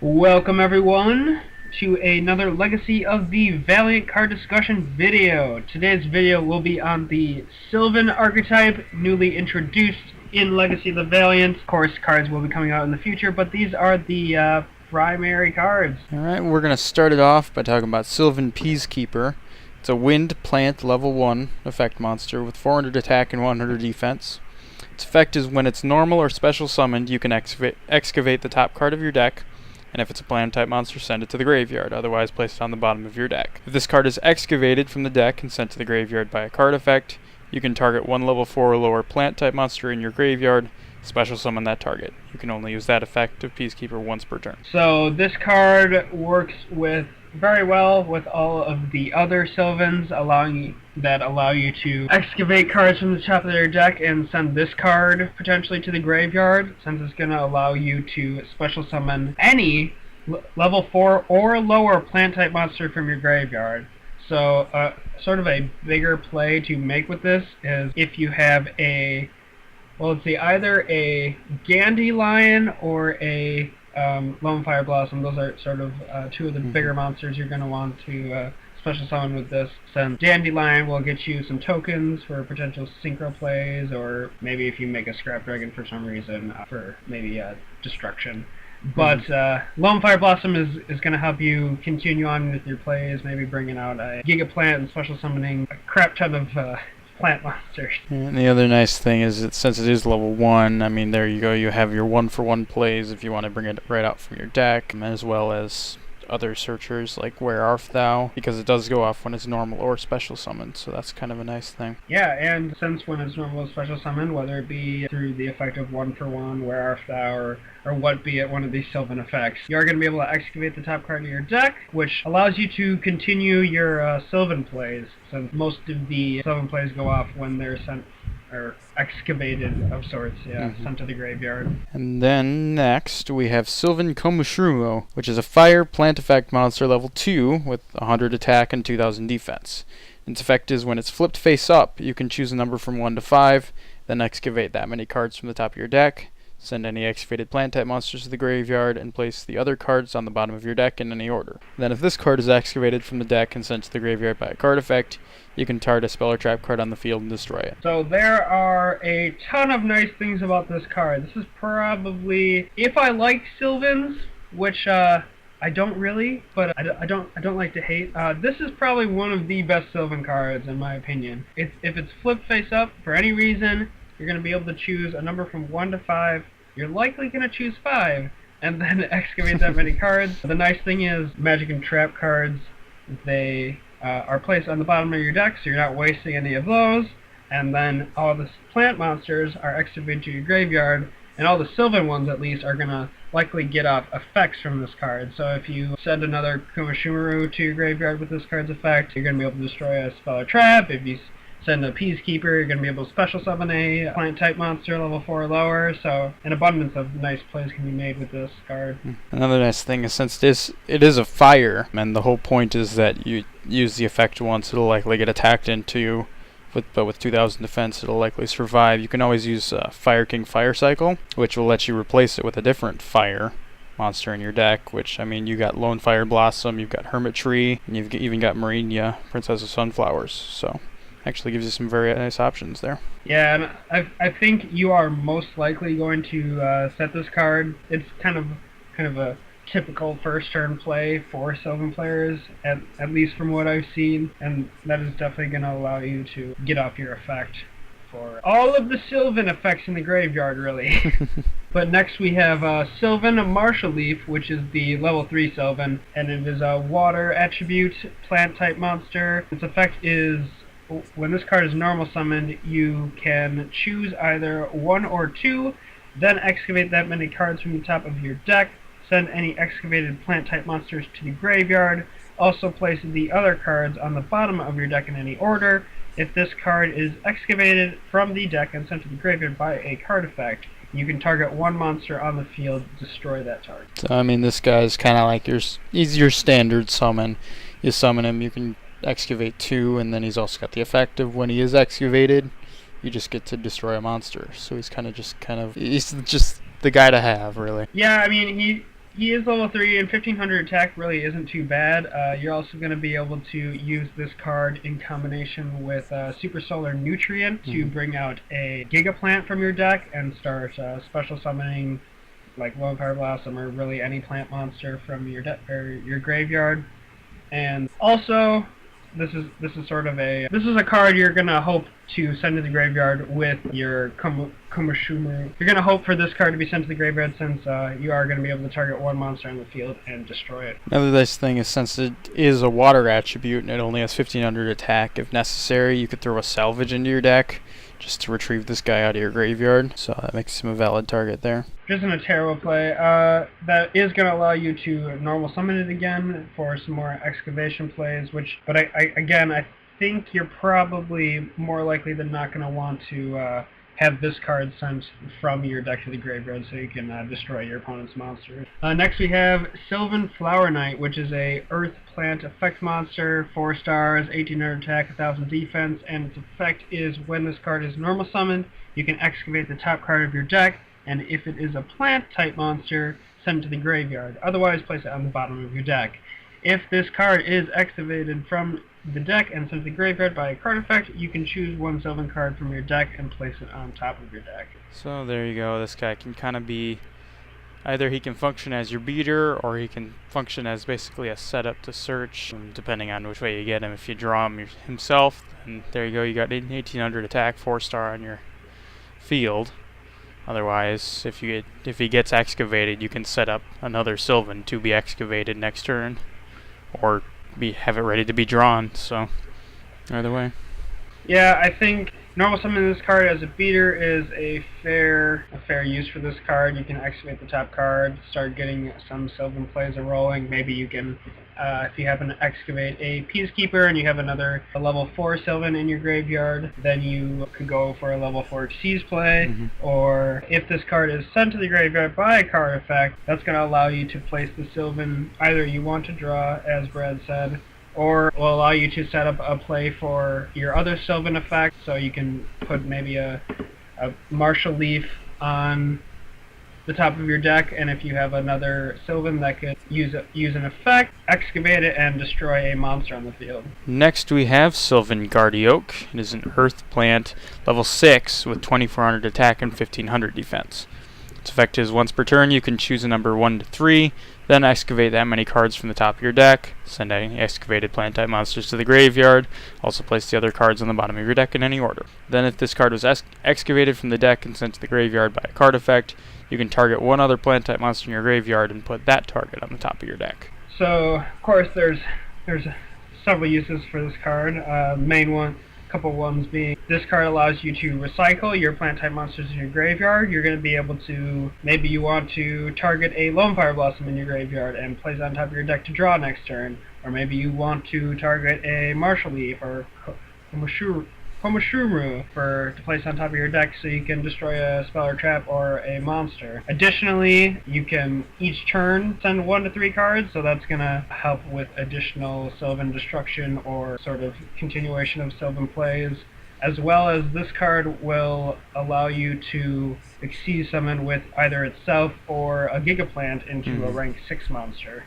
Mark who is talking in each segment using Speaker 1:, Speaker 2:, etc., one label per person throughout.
Speaker 1: Welcome everyone to another Legacy of the Valiant card discussion video. Today's video will be on the Sylvan archetype, newly introduced in Legacy of the Valiant. Of course, cards will be coming out in the future, but these are the primary cards.
Speaker 2: Alright, we're going to start it off by talking about Sylvan Peacekeeper. It's a wind plant level 1 effect monster with 400 attack and 100 defense. Its effect is when it's normal or special summoned, you can excavate the top card of your deck, and if it's a plant type monster, send it to the graveyard, otherwise place it on the bottom of your deck. If this card is excavated from the deck and sent to the graveyard by a card effect, you can target one level 4 or lower plant type monster in your graveyard, special summon that target. You can only use that effect of Peacekeeper once per turn.
Speaker 1: So this card works very well with all of the other Sylvans, that allow you to excavate cards from the top of their deck and send this card potentially to the graveyard, since it's going to allow you to special summon any level 4 or lower plant type monster from your graveyard. So sort of a bigger play to make with this is if you have either a Dandelion or a Lone Fire Blossom. Those are sort of two of the bigger monsters you're going to want to special summon with this. Since Dandelion will get you some tokens for potential synchro plays, or maybe if you make a Scrap Dragon for some reason for maybe destruction. But Lone Fire Blossom is going to help you continue on with your plays, maybe bringing out a Giga Plant and special summoning a crap ton of plant monsters.
Speaker 2: And the other nice thing is that since it is level 1, I mean, there you go, you have your 1-for-1 plays if you want to bring it right out from your deck, as well as other searchers like Where Art Thou, because it does go off when it's normal or special summoned, so that's kind of a nice thing.
Speaker 1: Yeah, and since when it's normal or special summon, whether it be through the effect of 1-for-1, Where Art Thou, or what be it one of these Sylvan effects, you are going to be able to excavate the top card of your deck, which allows you to continue your Sylvan plays, since most of the Sylvan plays go off when they're sent or excavated of sorts, sent to the graveyard.
Speaker 2: And then next we have Sylvan Comas Removal, which is a fire plant effect monster level 2 with 100 attack and 2000 defense. Its effect is when it's flipped face up, you can choose a number from 1 to 5, then excavate that many cards from the top of your deck, send any excavated plant type monsters to the graveyard, and place the other cards on the bottom of your deck in any order. Then if this card is excavated from the deck and sent to the graveyard by a card effect, you can target a spell or trap card on the field and destroy it.
Speaker 1: So there are a ton of nice things about this card. This is probably, if I like Sylvans, which I don't really, but I don't like to hate, this is probably one of the best Sylvan cards in my opinion. If it's flipped face up for any reason, you're going to be able to choose a number from 1 to 5. You're likely going to choose 5, and then excavate that many cards. The nice thing is, magic and trap cards, they are placed on the bottom of your deck, so you're not wasting any of those. And then all the plant monsters are excavated to your graveyard, and all the Sylvan ones at least are going to likely get off effects from this card. So if you send another Comas Removal to your graveyard with this card's effect, you're going to be able to destroy a spell or trap. If you send a Peacekeeper, you're going to be able to special summon a plant type monster level 4 or lower, so an abundance of nice plays can be made with this card.
Speaker 2: Another nice thing is, since it is a fire, and the whole point is that you use the effect once, it'll likely get attacked into you, but with 2000 defense it'll likely survive. You can always use Fire King Fire Cycle, which will let you replace it with a different fire monster in your deck, which, I mean, you got Lone Fire Blossom, you've got Hermit Tree, and you've even got Marinia, Princess of Sunflowers, so actually gives you some very nice options there.
Speaker 1: Yeah, and I think you are most likely going to set this card. It's kind of a typical first turn play for Sylvan players, at least from what I've seen, and that is definitely going to allow you to get off your effect for all of the Sylvan effects in the graveyard, really. But next we have Sylvan Martial Leaf, which is the level 3 Sylvan, and it is a water attribute plant type monster. Its effect is when this card is normal summoned, you can choose either 1 or 2, then excavate that many cards from the top of your deck, send any excavated plant type monsters to the graveyard, also place the other cards on the bottom of your deck in any order. If this card is excavated from the deck and sent to the graveyard by a card effect, you can target one monster on the field, destroy that target.
Speaker 2: So, I mean, this guy's kind of like he's your standard summon. You summon him, you can excavate 2, and then he's also got the effect of when he is excavated, you just get to destroy a monster. So he's just the guy to have, really.
Speaker 1: Yeah, I mean, he is level 3, and 1500 attack really isn't too bad. You're also going to be able to use this card in combination with Super Solar Nutrient to bring out a Giga Plant from your deck and start special summoning like Lone Fire Blossom or really any plant monster from your your graveyard. And also, this is a card you're gonna hope to send to the graveyard with your Comas Removal. You're gonna hope for this card to be sent to the graveyard since you are gonna be able to target one monster on the field and destroy it.
Speaker 2: Another nice thing is since it is a water attribute and it only has 1500 attack, if necessary, you could throw a salvage into your deck just to retrieve this guy out of your graveyard. So that makes him a valid target there.
Speaker 1: Which isn't a terrible play. That is going to allow you to normal summon it again for some more excavation plays. But I think you're probably more likely than not going to want to have this card sent from your deck to the graveyard so you can destroy your opponent's monster. Next we have Sylvan Flower Knight, which is a Earth Plant effect monster, 4 stars, 1800 attack, 1000 defense, and its effect is when this card is normal summoned, you can excavate the top card of your deck, and if it is a plant type monster, send it to the graveyard. Otherwise, place it on the bottom of your deck. If this card is excavated from the deck and sent to the graveyard by a card effect, you can choose one Sylvan card from your deck and place it on top of your deck.
Speaker 2: So there you go. This guy can kind of be either he can function as your beater or he can function as basically a setup to search, depending on which way you get him. If you draw him himself, and there you go, you got 1800 attack, 4 star on your field. Otherwise, if he gets excavated, you can set up another Sylvan to be excavated next turn, or have it ready to be drawn. So either way.
Speaker 1: Yeah, I think normal summoning this card as a beater is a fair use for this card. You can excavate the top card, start getting some Sylvan plays rolling. Maybe you can, if you happen to excavate a Peacekeeper and you have another level 4 Sylvan in your graveyard, then you could go for a level 4 Seize play. Or if this card is sent to the graveyard by a card effect, that's going to allow you to place the Sylvan either you want to draw, as Brad said, or will allow you to set up a play for your other Sylvan effect, so you can put maybe a Martial Leaf on the top of your deck, and if you have another Sylvan that could use an effect, excavate it and destroy a monster on the field.
Speaker 2: Next we have Sylvan Guardi Oak. It is an Earth Plant, level 6 with 2400 attack and 1500 defense. Its effect is once per turn you can choose a number 1 to 3, then excavate that many cards from the top of your deck, send any excavated plant type monsters to the graveyard, also place the other cards on the bottom of your deck in any order. Then if this card was excavated from the deck and sent to the graveyard by a card effect, you can target one other plant type monster in your graveyard and put that target on the top of your deck.
Speaker 1: So, of course, there's several uses for this card. Couple ones being, this card allows you to recycle your plant type monsters in your graveyard. You're going to be able to, maybe you want to target a Lone Fire Blossom in your graveyard and place it on top of your deck to draw next turn. Or maybe you want to target a Martial Leaf or Comas Removal to place on top of your deck so you can destroy a spell or trap or a monster. Additionally, you can each turn send 1 to 3 cards, so that's going to help with additional Sylvan destruction or sort of continuation of Sylvan plays. As well as this card will allow you to Xyz summon with either itself or a Gigaplant into a rank 6 monster.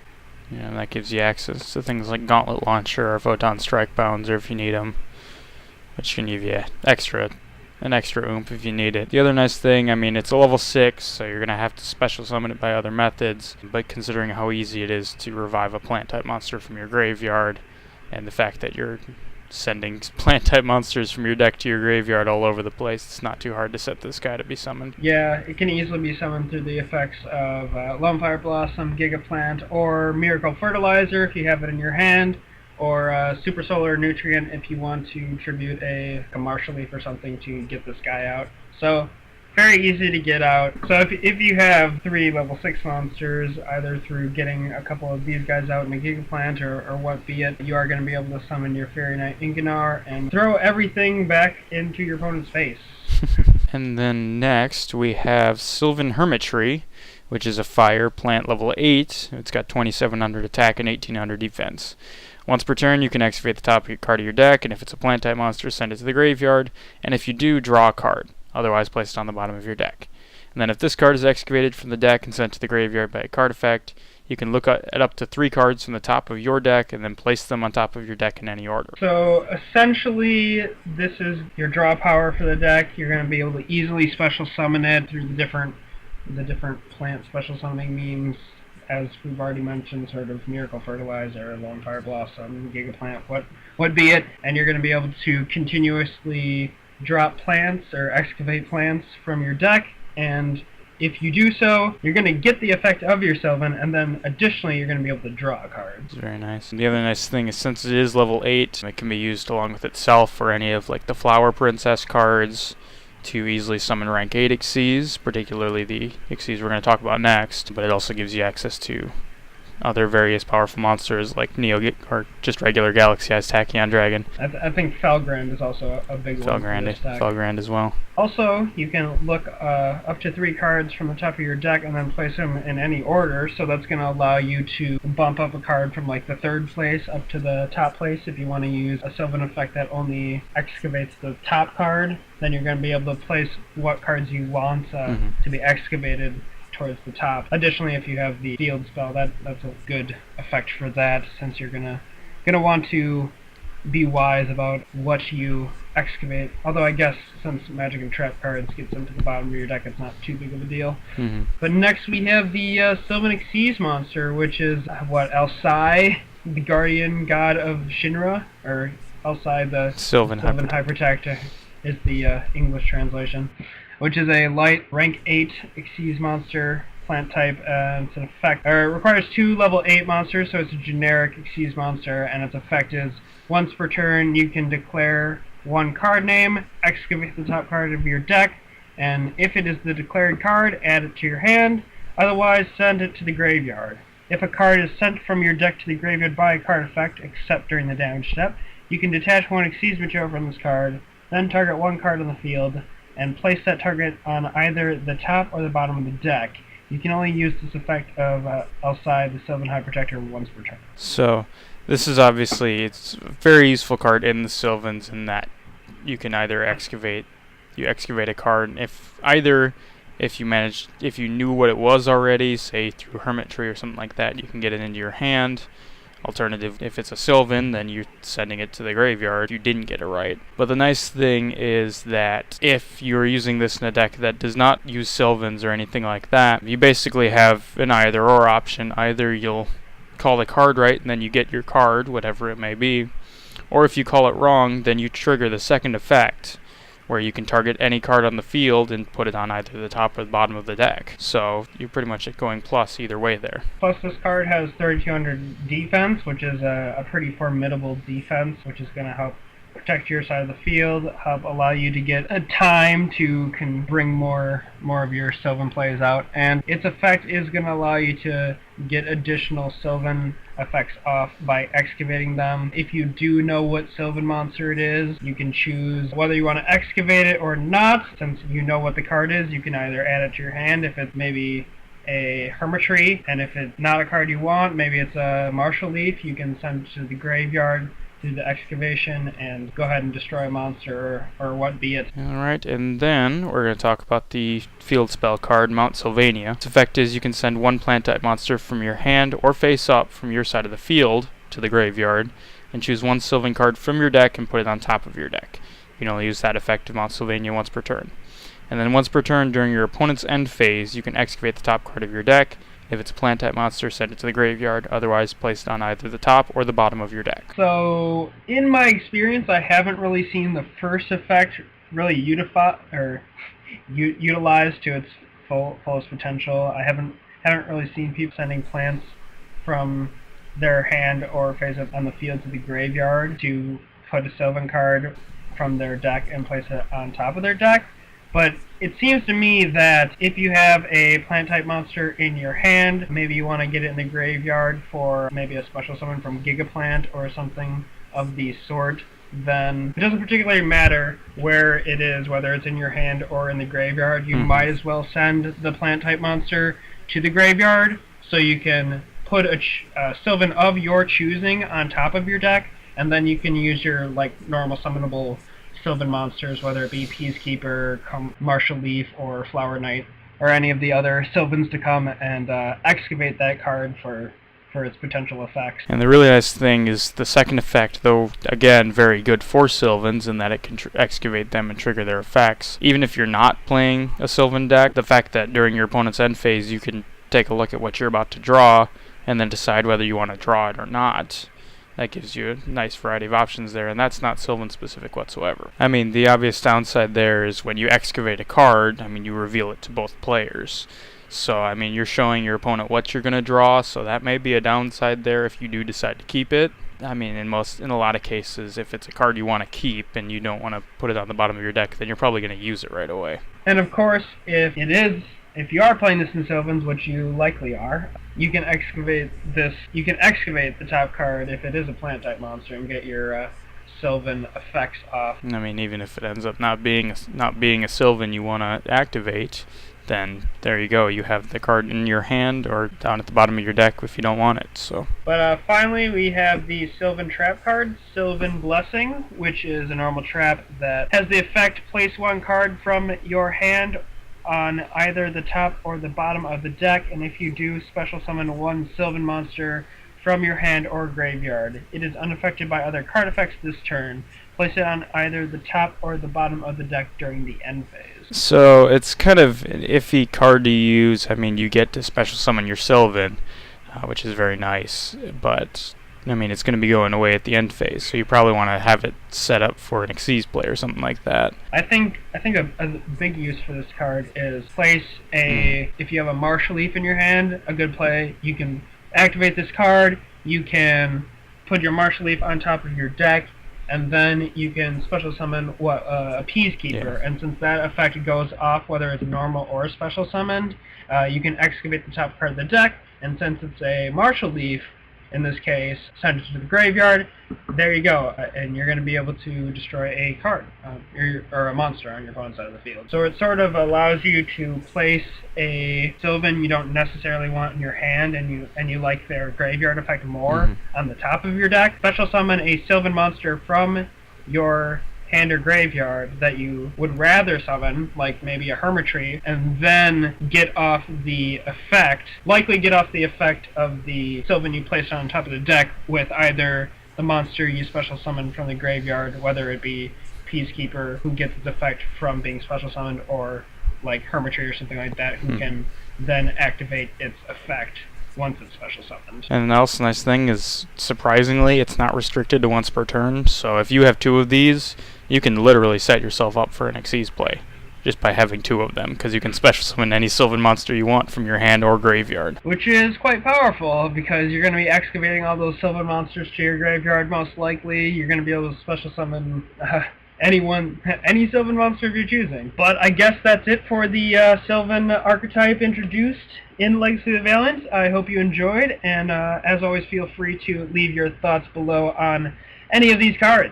Speaker 2: Yeah, and that gives you access to things like Gauntlet Launcher or Photon Strike Bouncer if you need them, which can give you an extra oomph if you need it. The other nice thing, I mean, it's a level 6, so you're going to have to special summon it by other methods, but considering how easy it is to revive a plant type monster from your graveyard, and the fact that you're sending plant type monsters from your deck to your graveyard all over the place, it's not too hard to set this guy to be summoned.
Speaker 1: Yeah, it can easily be summoned through the effects of Lone Fire Blossom, Gigaplant, or Miracle Fertilizer if you have it in your hand, or Super Solar Nutrient if you want to tribute a Martial Leaf or something to get this guy out. So, very easy to get out. So if you have 3 level 6 monsters, either through getting a couple of these guys out in a Gigaplant or what be it, you are going to be able to summon your Fairy Knight Inganar and throw everything back into your opponent's face.
Speaker 2: And then next we have Sylvan Hermitry, which is a fire plant level 8. It's got 2700 attack and 1800 defense. Once per turn, you can excavate the top card of your deck, and if it's a plant type monster, send it to the graveyard, and if you do, draw a card. Otherwise, place it on the bottom of your deck. And then if this card is excavated from the deck and sent to the graveyard by a card effect, you can look at up to 3 cards from the top of your deck and then place them on top of your deck in any order.
Speaker 1: So essentially, this is your draw power for the deck. You're going to be able to easily special summon it through the different plant special summoning means, as we've already mentioned, sort of Miracle Fertilizer, Lone Fire Blossom, Gigaplant, what be it, and you're going to be able to continuously drop plants or excavate plants from your deck, and if you do so, you're going to get the effect of your Sylvan, and then additionally you're going to be able to draw cards.
Speaker 2: Very nice. And the other nice thing is, since it is level 8, it can be used along with itself or any of like the Flower Princess cards to easily summon rank 8 Xyz, particularly the Xyz we're going to talk about next, but it also gives you access to other various powerful monsters like or just regular Galaxy-Eyes Tachyon Dragon.
Speaker 1: I think Felgrand is also a big one.
Speaker 2: Felgrand as well.
Speaker 1: Also, you can look up to 3 cards from the top of your deck and then place them in any order, so that's going to allow you to bump up a card from like the 3rd place up to the top place. If you want to use a Sylvan effect that only excavates the top card, then you're going to be able to place what cards you want to be excavated towards the top. Additionally, if you have the field spell, that's a good effect for that, since you're gonna want to be wise about what you excavate. Although I guess since magic and trap cards get sent to the bottom of your deck, it's not too big of a deal. But next we have the Sylvan Keys monster, which is Elsai, the guardian god of Shinra, or Elsai the
Speaker 2: Sylvan
Speaker 1: High Protector is the English translation, which is a light rank 8 Xyz monster, plant type, and it's an effect. It requires 2 level 8 monsters, so it's a generic Xyz monster, and its effect is once per turn you can declare 1 card name, excavate the top card of your deck, and if it is the declared card, add it to your hand, otherwise send it to the graveyard. If a card is sent from your deck to the graveyard by a card effect, except during the damage step, you can detach 1 Xyz material from this card, then target 1 card on the field, and place that target on either the top or the bottom of the deck. You can only use this effect of Elsai, the Sylvan High Protector, once per turn.
Speaker 2: So, this is obviously, it's a very useful card in the Sylvans in that you can either excavate a card, if you knew what it was already, say through Hermit or something like that, you can get it into your hand. Alternative, if it's a Sylvan, then you're sending it to the graveyard. You didn't get it right. But the nice thing is that if you're using this in a deck that does not use Sylvans or anything like that, you basically have an either-or option. Either you'll call the card right and then you get your card, whatever it may be, or if you call it wrong, then you trigger the second effect, where you can target any card on the field and put it on either the top or the bottom of the deck. So you're pretty much going plus either way there.
Speaker 1: Plus this card has 3200 defense, which is a pretty formidable defense, which is going to help protect your side of the field, help allow you to get a time to bring more of your Sylvan plays out, and its effect is going to allow you to get additional Sylvan effects off by excavating them. If you do know what Sylvan monster it is, you can choose whether you want to excavate it or not. Since you know what the card is, you can either add it to your hand if it's maybe a Hermit, and if it's not a card you want, maybe it's a Martial Leaf, you can send it to the graveyard do the excavation and go ahead and destroy a monster or what be it.
Speaker 2: Alright, and then we're going to talk about the field spell card, Mount Sylvania. Its effect is you can send 1 plant type monster from your hand or face up from your side of the field to the graveyard, and choose 1 Sylvan card from your deck and put it on top of your deck. You can only use that effect of Mount Sylvania once per turn. And then once per turn during your opponent's end phase, you can excavate the top card of your deck. If it's a plant type monster, send it to the graveyard, otherwise place it on either the top or the bottom of your deck.
Speaker 1: So, in my experience, I haven't really seen the first effect really utilized to its fullest potential. I haven't really seen people sending plants from their hand or face up on the field to the graveyard to put a Sylvan card from their deck and place it on top of their deck. But it seems to me that if you have a plant type monster in your hand, maybe you want to get it in the graveyard for maybe a special summon from Gigaplant or something of the sort, then it doesn't particularly matter where it is, whether it's in your hand or in the graveyard. You might as well send the plant type monster to the graveyard so you can put a Sylvan of your choosing on top of your deck, and then you can use your normal summonable Sylvan monsters, whether it be Peacekeeper, Martial Leaf, or Flower Knight, or any of the other Sylvans to come and excavate that card for its potential effects.
Speaker 2: And the really nice thing is the second effect, though again very good for Sylvans in that it can excavate them and trigger their effects. Even if you're not playing a Sylvan deck, the fact that during your opponent's end phase you can take a look at what you're about to draw and then decide whether you want to draw it or not. That gives you a nice variety of options there, and that's not Sylvan specific whatsoever. I mean, the obvious downside there is when you excavate a card, I mean, you reveal it to both players. So, I mean, you're showing your opponent what you're going to draw, so that may be a downside there if you do decide to keep it. I mean, in a lot of cases, if it's a card you want to keep and you don't want to put it on the bottom of your deck, then you're probably going to use it right away.
Speaker 1: And of course, if you are playing this in Sylvans, which you likely are, you can excavate the top card if it is a plant type monster and get your Sylvan effects off.
Speaker 2: I mean, even if it ends up not being a Sylvan you want to activate, then there you go. You have the card in your hand or down at the bottom of your deck if you don't want it. So.
Speaker 1: But finally, we have the Sylvan trap card, Sylvan Blessing, which is a normal trap that has the effect place one card from your hand on either the top or the bottom of the deck, and if you do, special summon one Sylvan monster from your hand or graveyard. It is unaffected by other card effects this turn. Place it on either the top or the bottom of the deck during the end phase.
Speaker 2: So it's kind of an iffy card to use. I mean, you get to special summon your Sylvan, which is very nice, but I mean, it's going to be going away at the end phase, so you probably want to have it set up for an Xyz play or something like that.
Speaker 1: I think a big use for this card is place if you have a Martial Leaf in your hand, a good play, you can activate this card, you can put your Martial Leaf on top of your deck, and then you can special summon a Peacekeeper, and since that effect goes off whether it's normal or special summoned, you can excavate the top card of the deck, and since it's a Martial Leaf, in this case, send it to the graveyard. There you go, and you're going to be able to destroy a card or a monster on your opponent's side of the field. So it sort of allows you to place a Sylvan you don't necessarily want in your hand, and you like their graveyard effect more on the top of your deck. Special summon a Sylvan monster from your hand or graveyard that you would rather summon, like maybe a Hermit, and then get off the effect, of the Sylvan you placed on top of the deck with either the monster you special summon from the graveyard, whether it be Peacekeeper, who gets its effect from being special summoned, or like Hermit or something like that, who can then activate its effect once it's special summoned.
Speaker 2: And also the nice thing is, surprisingly, it's not restricted to once per turn, so if you have two of these, you can literally set yourself up for an Xyz play just by having two of them, because you can special summon any Sylvan monster you want from your hand or graveyard. Which
Speaker 1: is quite powerful, because you're going to be excavating all those Sylvan monsters to your graveyard most likely. You're going to be able to special summon any Sylvan monster of your choosing. But I guess that's it for the Sylvan archetype introduced in Legacy of the Valiant. I hope you enjoyed, and as always, feel free to leave your thoughts below on any of these cards.